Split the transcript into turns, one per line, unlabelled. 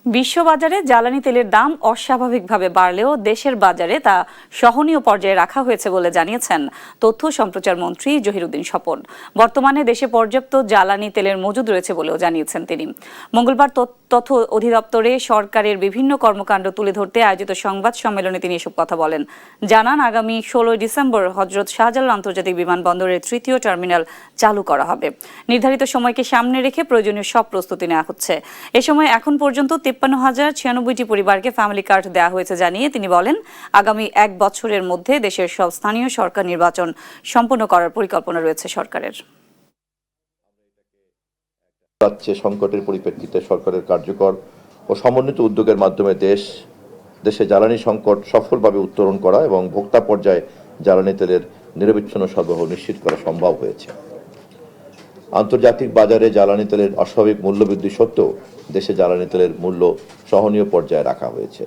বিশ্ববাজারে জ্বালানি তেলের দাম অস্বাভাবিকভাবে বাড়লেও দেশের বাজারে তা সহনীয় পর্যায়ে রাখা হয়েছে বলে জানিয়েছেন তথ্য সম্প্রচার মন্ত্রী জহিরুদ্দিন স্বপন। বর্তমানে দেশে পর্যাপ্ত জ্বালানি তেলের মজুদ রয়েছে বলেও জানিয়েছেন তিনি। মঙ্গলবার তথ্য অধিদপ্তরে সরকারের বিভিন্ন কর্মকাণ্ড তুলে ধরতে আয়োজিত সংবাদ সম্মেলনে তিনি এসব কথা বলেন। জানান, আগামী 16 ডিসেম্বর হযরত শাহজালাল আন্তর্জাতিক বিমানবন্দরের তৃতীয় টার্মিনাল চালু করা হবে। নির্ধারিত সময়কে সামনে রেখে প্রয়োজনীয় সব প্রস্তুতি নেওয়া হচ্ছে। এ সময় এখন পর্যন্ত 53,096টি পরিবারকে ফ্যামিলি কার্ড দেওয়া হয়েছে জানিয়ে তিনি বলেন, আগামী 1 বছরের মধ্যে দেশের সব স্থানীয় সরকার নির্বাচন সম্পন্ন করার পরিকল্পনা রয়েছে সরকারের।
সংকটের পরিপ্রেক্ষিতে সরকারের কার্যকর ও সমন্বিত উদ্যোগের মাধ্যমে দেশে জ্বালানি সংকট সফলভাবে উত্তরণ করা এবং ভোক্তা পর্যায়ে জ্বালানি তেলের নিরবিচ্ছিন্ন সরবরাহ নিশ্চিত করা সম্ভব হয়েছে। আন্তর্জাতিক বাজারে জ্বালানি তেলের অস্বাভাবিক মূল্যবৃদ্ধি সত্ত্বেও দেশে জ্বালানি তেলের মূল্য সহনীয় পর্যায়ে রাখা হয়েছে।